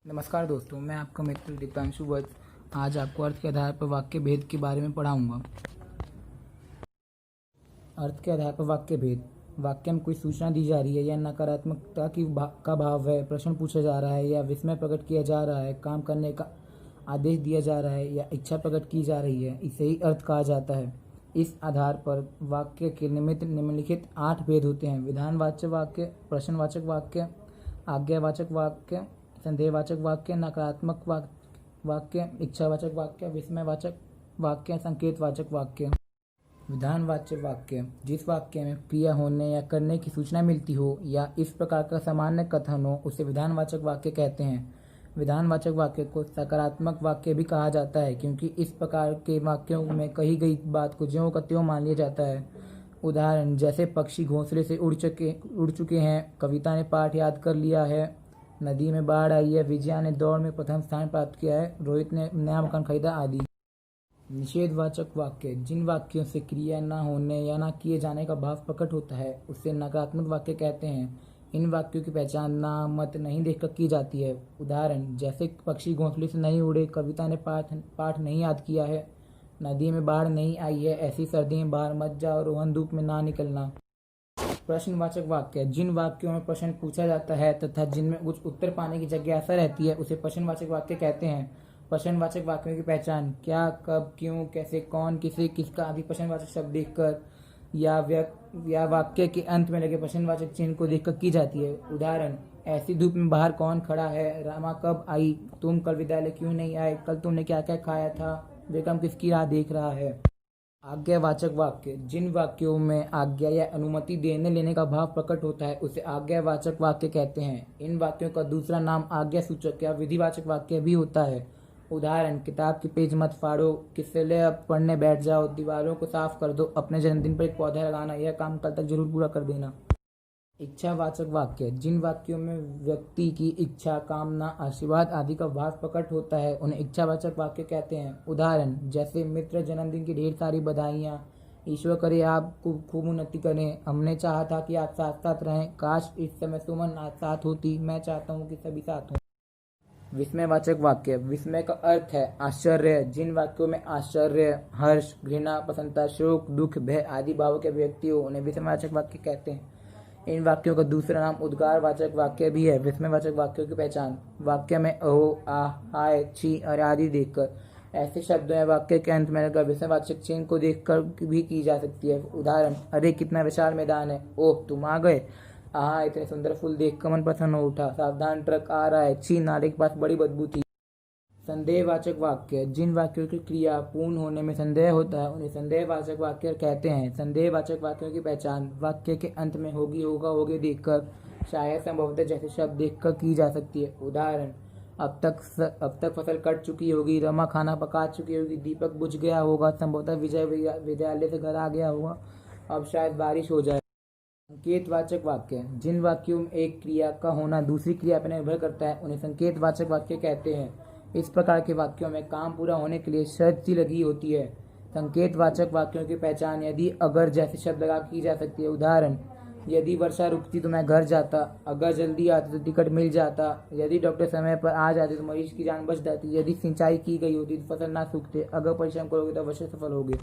नमस्कार दोस्तों, मैं आपका मित्र दीपांशु वत्स आज आपको अर्थ के आधार पर वाक्य भेद के बारे में पढ़ाऊंगा। अर्थ के आधार पर वाक्य भेद। वाक्य में कोई सूचना दी जा रही है या नकारात्मकता का भाव है, प्रश्न पूछा जा रहा है या विस्मय प्रकट किया जा रहा है, काम करने का आदेश दिया जा रहा है या इच्छा प्रकट की जा रही है, इसे ही अर्थ कहा जाता है। इस आधार पर वाक्य के निम्नलिखित 8 भेद होते हैं: विधानवाचक वाक्य, प्रश्नवाचक वाक्य, आज्ञावाचक वाक्य, संदेहवाचक वाक्य, नकारात्मक वाक्य, इच्छावाचक वाक्य, विस्मयवाचक वाक्य, संकेतवाचक वाक्य। विधानवाचक वाक्य: जिस वाक्य में क्रिया होने या करने की सूचना मिलती हो या इस प्रकार का सामान्य कथन हो, उसे विधानवाचक वाक्य कहते हैं। विधानवाचक वाक्य को सकारात्मक वाक्य भी कहा जाता है, क्योंकि इस प्रकार के वाक्यों में कही गई बात को ज्यों का त्यों मान लिया जाता है। उदाहरण जैसे पक्षी घोंसले से उड़ चुके हैं, कविता ने पाठ याद कर लिया है, नदी में बाढ़ आई है, विजया ने दौड़ में प्रथम स्थान प्राप्त किया है, रोहित ने नया मकान खरीदा आदि। निषेधवाचक वाक्य: जिन वाक्यों से क्रिया न होने या न किए जाने का भाव प्रकट होता है, उसे नकारात्मक वाक्य कहते हैं। इन वाक्यों की पहचान ना, मत, नहीं देखकर की जाती है। उदाहरण जैसे पक्षी घोंसले से नहीं उड़े, कविता ने पाठ नहीं याद किया है, नदी में बाढ़ नहीं आई है, ऐसी सर्दी में बाहर मत जाओ, रोहन धूप में ना निकलना। प्रश्नवाचक वाक्य: जिन वाक्यों में प्रश्न पूछा जाता है तथा जिनमें कुछ उत्तर पाने की जिज्ञासा रहती है, उसे प्रश्नवाचक वाक्य कहते हैं। प्रश्नवाचक वाक्यों की पहचान क्या, कब, क्यों, कैसे, कौन, किसे, किसका आदि प्रश्नवाचक शब्द देखकर या वाक्य के अंत में लगे प्रश्नवाचक चिन्ह को देखकर की जाती है। उदाहरण ऐसी धूप में बाहर कौन खड़ा है, रामा कब आई, तुम कल विद्यालय क्यों नहीं आए, कल तुमने क्या क्या खाया था, विक्रम किसकी राह देख रहा है। आज्ञावाचक वाक्य: जिन वाक्यों में आज्ञा या अनुमति देने लेने का भाव प्रकट होता है, उसे आज्ञावाचक वाक्य कहते हैं। इन वाक्यों का दूसरा नाम आज्ञा सूचक या विधिवाचक वाक्य भी होता है। उदाहरण किताब के पेज मत फाड़ो, किसले अब पढ़ने बैठ जाओ, दीवारों को साफ कर दो, अपने जन्मदिन पर एक पौधा लगाना, यह काम कल तक जरूर पूरा कर देना। इच्छावाचक वाक्य: जिन वाक्यों में व्यक्ति की इच्छा, कामना, आशीर्वाद आदि का भाव प्रकट होता है, उन्हें इच्छावाचक वाक्य कहते हैं। उदाहरण जैसे मित्र जन्मदिन की ढेर सारी बधाइयाँ, ईश्वर करे आप खूब उन्नति करें, हमने चाहा था कि आप साथ साथ रहें, काश इस समय सुमन आज साथ होती, मैं चाहता हूँ कि सभी साथ हों। विस्मयवाचक वाक्य: विस्मय का अर्थ है आश्चर्य। जिन वाक्यों में आश्चर्य, हर्ष, घृणा, प्रसन्नता, शोक, दुख, भय आदि भावों के व्यक्ति हो, उन्हें विस्मयवाचक वाक्य कहते हैं। इन वाक्यों का दूसरा नाम उद्गारवाचक वाक्य भी है। विस्मयवाचक वाक्यों की पहचान वाक्य में अहो, आह, हाय, छी और आदि देखकर, ऐसे शब्दों या वाक्य के अंत में लगकर विस्मयवाचक चिन्ह को देखकर भी की जा सकती है। उदाहरण अरे कितना विशाल मैदान है, ओह तुम आ गए, आह इतने सुंदर फूल देखकर मन प्रसन्न हो उठा, सावधान ट्रक आ रहा है, छी नाले के पास बड़ी बदबू थी। संदेहवाचक वाक्य: जिन वाक्यों की क्रिया पूर्ण होने में संदेह होता है, उन्हें संदेहवाचक वाक्य कहते हैं। संदेहवाचक वाक्यों की पहचान वाक्य के अंत में होगी, होगा, होगे देखकर, शायद, संभवतः जैसे शब्द देखकर की जा सकती है। उदाहरण अब तक फसल कट चुकी होगी, रमा खाना पका चुकी होगी, दीपक बुझ गया होगा, संभवतः विजय विद्यालय से घर आ गया होगा, अब शायद बारिश हो जाए। संकेतवाचक वाक्य: जिन वाक्यों में एक क्रिया का होना दूसरी क्रिया पर निर्भर करता है, उन्हें संकेतवाचक वाक्य कहते हैं। इस प्रकार के वाक्यों में काम पूरा होने के लिए शर्त सी लगी होती है। संकेतवाचक वाक्यों की पहचान यदि, अगर जैसे शब्द लगा की जा सकती है। उदाहरण यदि वर्षा रुकती तो मैं घर जाता, अगर जल्दी आती तो टिकट मिल जाता, यदि डॉक्टर समय पर आ जाते तो मरीज की जान बच जाती, यदि सिंचाई की गई होती तो फसल ना सूखते, अगर परिश्रम करोगे तो अवश्य सफल होगे।